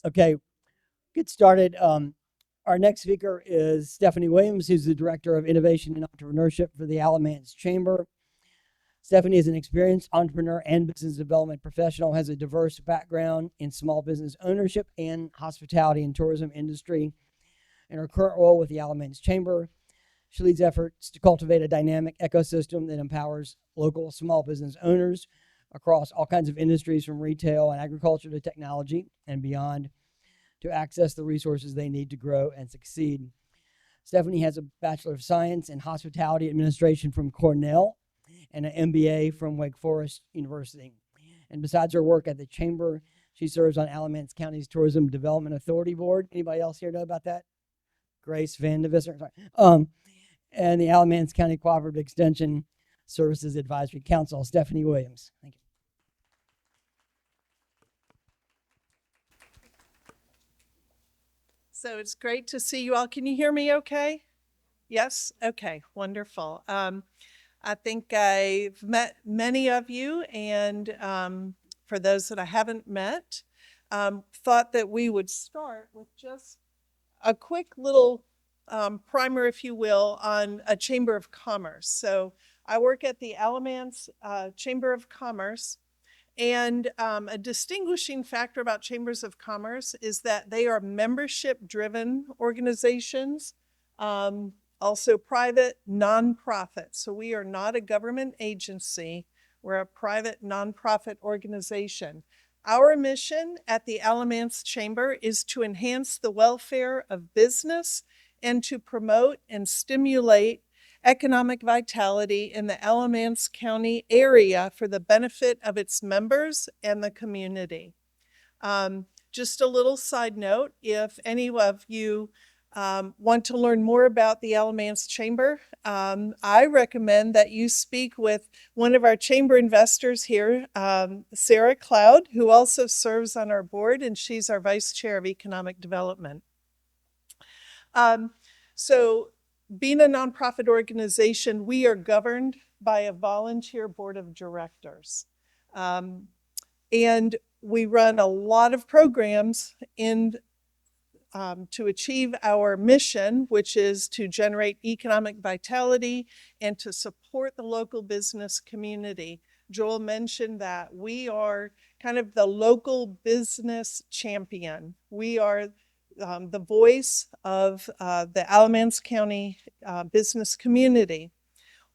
Okay, get started. Our next speaker is Stephanie Williams, who's the Director of Innovation and Entrepreneurship for the Alamance Chamber. Stephanie is an experienced entrepreneur and business development professional, has a diverse background in small business ownership and hospitality and tourism industry. In her current role with the Alamance Chamber, she leads efforts to cultivate a dynamic ecosystem that empowers local small business owners across all kinds of industries, from retail and agriculture to technology and beyond, to access the resources they need to grow and succeed. Stephanie has a Bachelor of Science in Hospitality Administration from Cornell and an MBA from Wake Forest University. And besides her work at the Chamber, she serves on Alamance County's Tourism Development Authority Board. Anybody else here know about that? Grace Van de Visser. And the Alamance County Cooperative Extension Services Advisory Council. Stephanie Williams. Thank you. So it's great to see you all. Can you hear me okay? Yes? Okay, wonderful. I think I've met many of you, and for those that I haven't met, thought that we would start with just a quick little primer, if you will, on a Chamber of Commerce. So I work at the Alamance Chamber of Commerce, and a distinguishing factor about chambers of commerce is that they are membership-driven organizations, also private nonprofit. So we are not a government agency. We're a private nonprofit organization. Our mission at the Alamance Chamber is to enhance the welfare of business and to promote and stimulate economic vitality in the Alamance County area for the benefit of its members and the community. Just a little side note, if any of you want to learn more about the Alamance Chamber, I recommend that you speak with one of our chamber investors here, Sarah Cloud, who also serves on our board, and she's our Vice Chair of Economic Development. So being a nonprofit organization, we are governed by a volunteer board of directors. And we run a lot of programs to achieve our mission, which is to generate economic vitality and to support the local business community. Joel mentioned that we are kind of the local business champion. We are the voice of the Alamance County business community.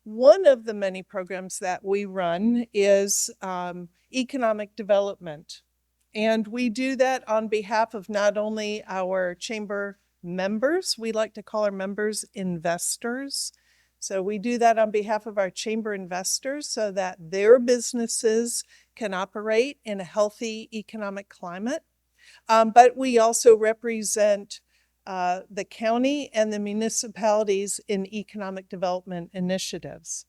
One of the many programs that we run is economic development. And we do that on behalf of not only our chamber members, we like to call our members investors. So we do that on behalf of our chamber investors so that their businesses can operate in a healthy economic climate. But we also represent the county and the municipalities in economic development initiatives.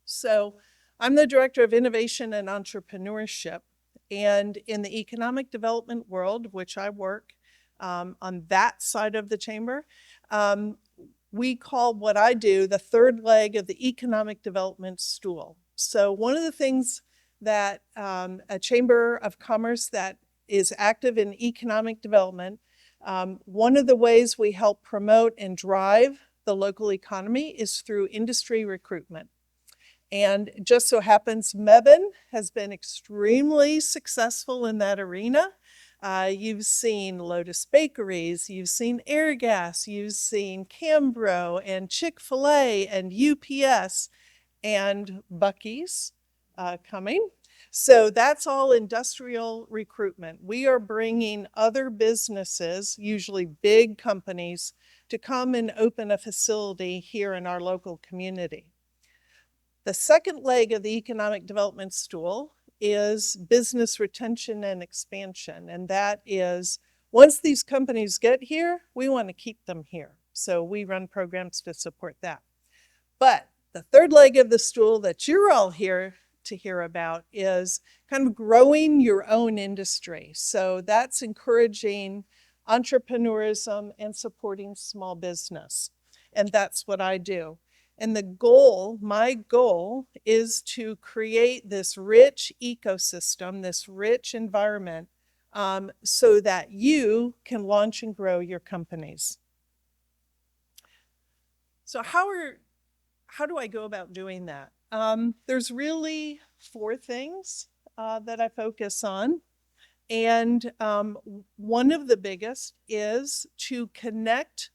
So I'm the Director of Innovation and Entrepreneurship. And in the economic development world, which I work on that side of the chamber, we call what I do the third leg of the economic development stool. So one of the things that a chamber of commerce that is active in economic development, one of the ways we help promote and drive the local economy is through industry recruitment. And it just so happens Mebane has been extremely successful in that arena. You've seen Lotus Bakeries, you've seen Airgas, you've seen Cambro and Chick-fil-A and UPS and Buc-ee's coming. So that's all industrial recruitment. We are bringing other businesses, usually big companies, to come and open a facility here in our local community. The second leg of the economic development stool is business retention and expansion. And that is, once these companies get here, we want to keep them here. So we run programs to support that. But the third leg of the stool that you're all here to hear about is kind of growing your own industry. So that's encouraging entrepreneurism and supporting small business. And that's what I do. And the goal, my goal, is to create this rich ecosystem, this rich environment so that you can launch and grow your companies. So how do I go about doing that? There's really 4 things that I focus on. And one of the biggest is to connect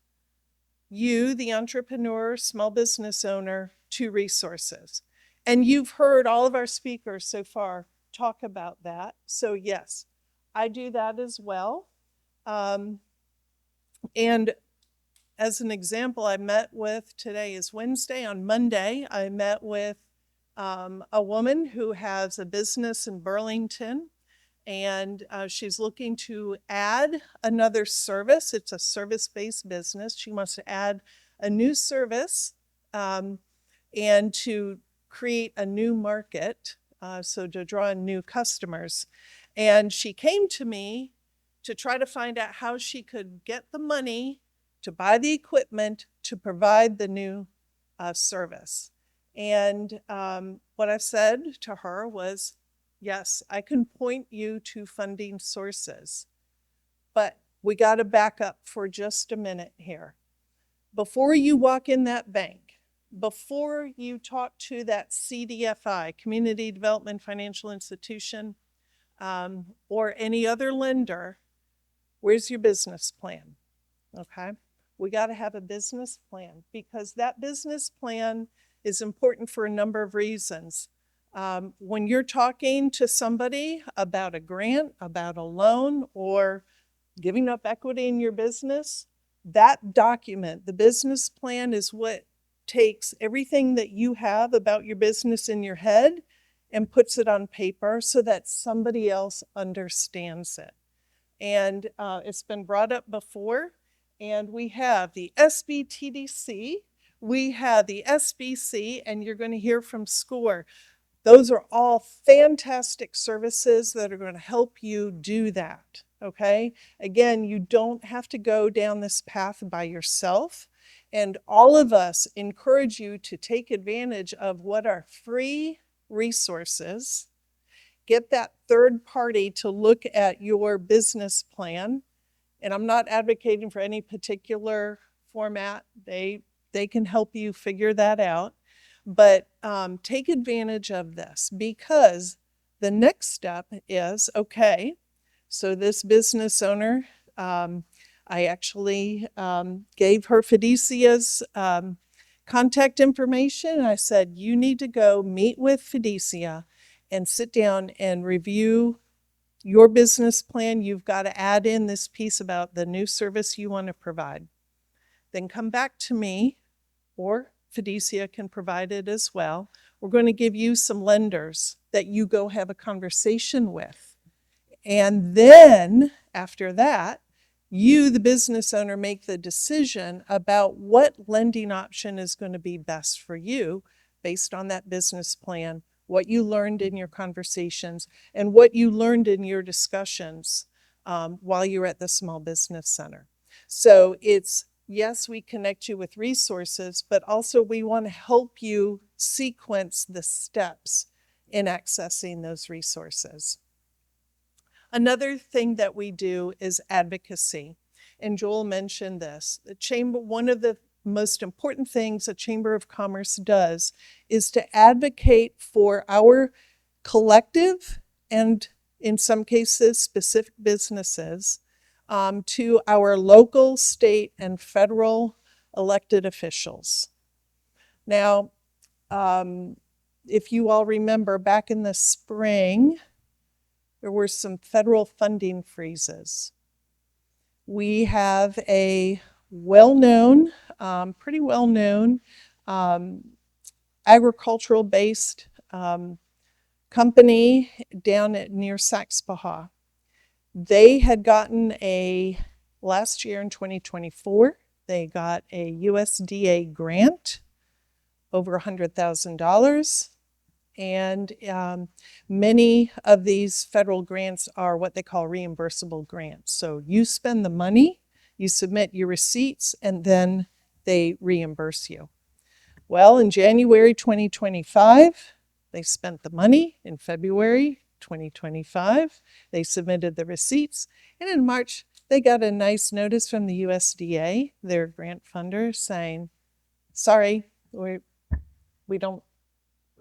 you, the entrepreneur, small business owner, to resources. And you've heard all of our speakers so far talk about that. So yes, I do that as well. And as an example, I met with, today is Wednesday, on Monday, I met with a woman who has a business in Burlington, and she's looking to add another service. It's a service-based business. She wants to add a new service and to create a new market, so to draw in new customers. And she came to me to try to find out how she could get the money to buy the equipment to provide the new service. And what I said to her was, yes, I can point you to funding sources, but we got to back up for just a minute here. Before you walk in that bank, before you talk to that CDFI, Community Development Financial Institution, or any other lender, where's your business plan? Okay, we got to have a business plan, because that business plan is important for a number of reasons. When you're talking to somebody about a grant, about a loan, or giving up equity in your business, that document, the business plan, is what takes everything that you have about your business in your head and puts it on paper so that somebody else understands it. And it's been brought up before, and we have the SBTDC, we have the SBC, and you're going to hear from SCORE. Those are all fantastic services that are going to help you do that, okay? Again, you don't have to go down this path by yourself. And all of us encourage you to take advantage of what are free resources. Get that third party to look at your business plan. And I'm not advocating for any particular format. They can help you figure that out. But take advantage of this, because the next step is, okay, so this business owner, I actually gave her Fidicia's contact information. I said, you need to go meet with Fidicia and sit down and review your business plan. You've got to add in this piece about the new service you want to provide. Then come back to me, or Fidicia can provide it as well. We're going to give you some lenders that you go have a conversation with. And then after that, you, the business owner, make the decision about what lending option is going to be best for you based on that business plan, what you learned in your conversations, and what you learned in your discussions while you're at the Small Business Center. So it's, yes, we connect you with resources, but also we want to help you sequence the steps in accessing those resources. Another thing that we do is advocacy. And Joel mentioned this. The chamber, one of the most important things a Chamber of Commerce does is to advocate for our collective, and in some cases specific businesses, to our local, state, and federal elected officials. Now, if you all remember, back in the spring, there were some federal funding freezes. We have a well-known, pretty well-known agricultural-based company down near Saxbaha. They had gotten last year in 2024, they got a USDA grant, over $100,000. And many of these federal grants are what they call reimbursable grants. So you spend the money, you submit your receipts, and then they reimburse you. Well, in January 2025, they spent the money. In February, 2025. They submitted the receipts, and in March, they got a nice notice from the USDA, their grant funder, saying, sorry, we don't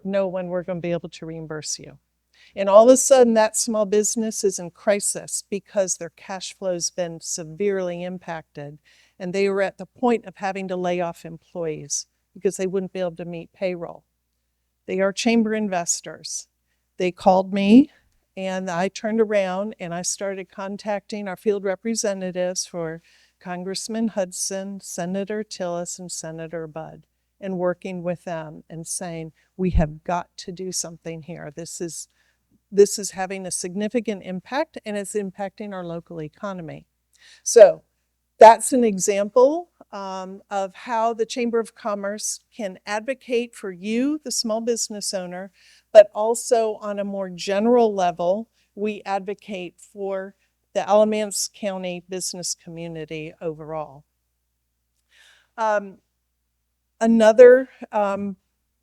know when we're going to be able to reimburse you. And all of a sudden, that small business is in crisis because their cash flow's been severely impacted. And they were at the point of having to lay off employees because they wouldn't be able to meet payroll. They are chamber investors. They called me, and I turned around and I started contacting our field representatives for Congressman Hudson, Senator Tillis, and Senator Budd, and working with them and saying, we have got to do something here. This is having a significant impact, and it's impacting our local economy. So that's an example of how the Chamber of Commerce can advocate for you, the small business owner, but also on a more general level, we advocate for the Alamance County business community overall. Another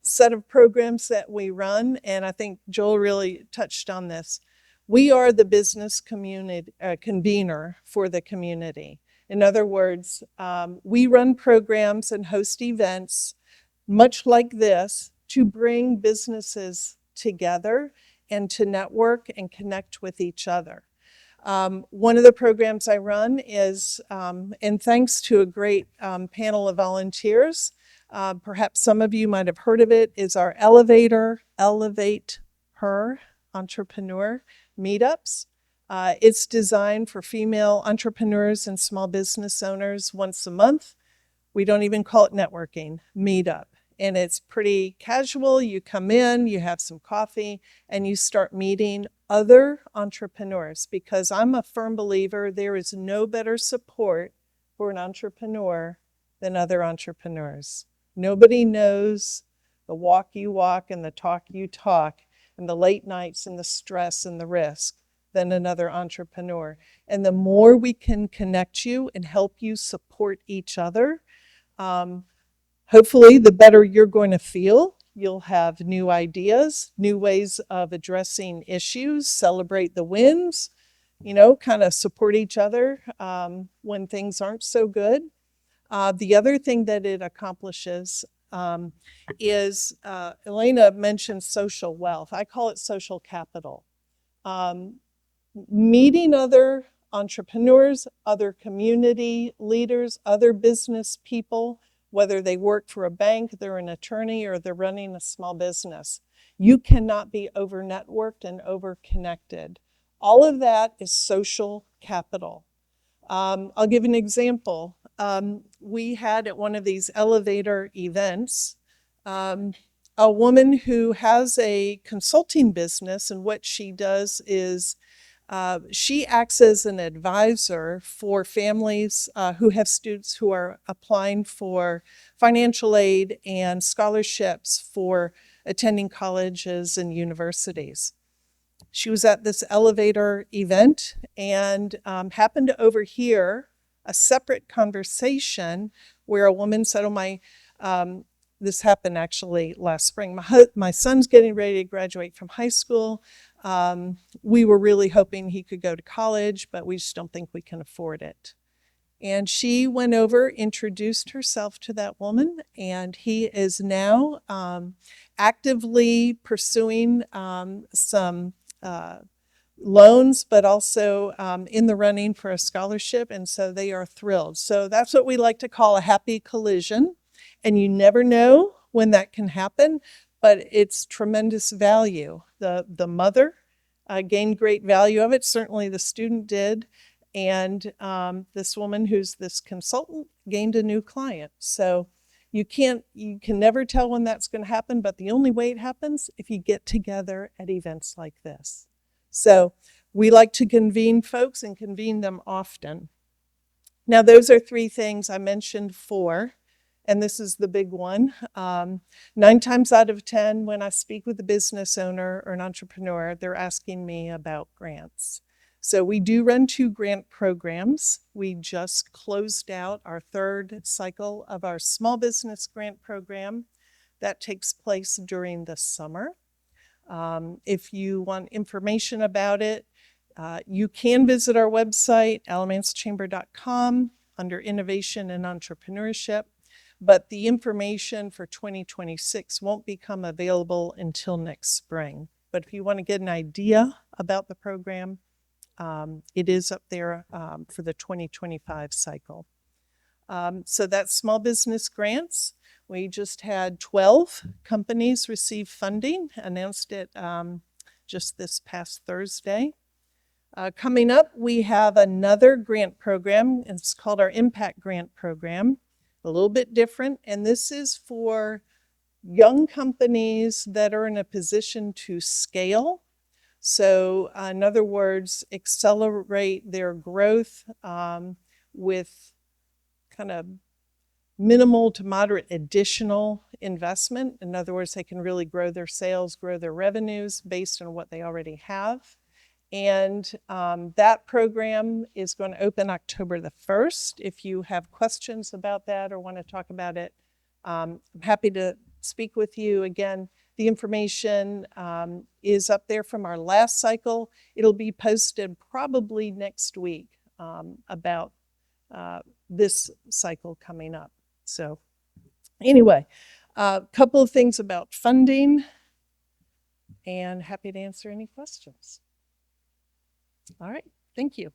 set of programs that we run, and I think Joel really touched on this, we are the business community convener for the community. In other words, we run programs and host events much like this to bring businesses together and to network and connect with each other. One of the programs I run is, and thanks to a great panel of volunteers, perhaps some of you might have heard of it, is our Elevate Her Entrepreneur Meetups. It's designed for female entrepreneurs and small business owners once a month. We don't even call it networking, meetup. And it's pretty casual. You come in, you have some coffee, and you start meeting other entrepreneurs, because I'm a firm believer there is no better support for an entrepreneur than other entrepreneurs. Nobody knows the walk you walk and the talk you talk and the late nights and the stress and the risk than another entrepreneur. And the more we can connect you and help you support each other, hopefully the better you're going to feel. You'll have new ideas, new ways of addressing issues, celebrate the wins, kind of support each other when things aren't so good. The other thing that it accomplishes is, Elena mentioned social wealth. I call it social capital. Meeting other entrepreneurs, other community leaders, other business people, whether they work for a bank, they're an attorney, or they're running a small business. You cannot be over-networked and over-connected. All of that is social capital. I'll give an example. We had at one of these elevator events, a woman who has a consulting business, and what she does is she acts as an advisor for families who have students who are applying for financial aid and scholarships for attending colleges and universities. She was at this elevator event and happened to overhear a separate conversation where a woman said, this happened actually last spring. My son's getting ready to graduate from high school. We were really hoping he could go to college, but we just don't think we can afford it. And she went over, introduced herself to that woman, and he is now actively pursuing some loans, but also in the running for a scholarship, and so they are thrilled. So that's what we like to call a happy collision, and you never know when that can happen, but it's tremendous value. The mother gained great value of it, certainly the student did, and this woman who's this consultant gained a new client. So you can never tell when that's going to happen, but the only way it happens if you get together at events like this. So we like to convene folks and convene them often. Now, those are three things. I mentioned four, and this is the big one. 9 times out of 10, when I speak with a business owner or an entrepreneur, they're asking me about grants. So we do run 2 grant programs. We just closed out our 3rd cycle of our small business grant program. That takes place during the summer. If you want information about it, you can visit our website, alamancechamber.com, under Innovation and Entrepreneurship, but the information for 2026 won't become available until next spring. But if you want to get an idea about the program, it is up there for the 2025 cycle. So that's small business grants. We just had 12 companies receive funding, announced it just this past Thursday. Coming up, we have another grant program. It's called our Impact Grant Program, a little bit different. And this is for young companies that are in a position to scale. So in other words, accelerate their growth with kind of minimal to moderate additional investment. In other words, they can really grow their sales, grow their revenues based on what they already have. And that program is going to open October the 1st. If you have questions about that or want to talk about it, I'm happy to speak with you. Again, the information is up there from our last cycle. It'll be posted probably next week about this cycle coming up. So anyway, a couple of things about funding, and happy to answer any questions. All right, thank you.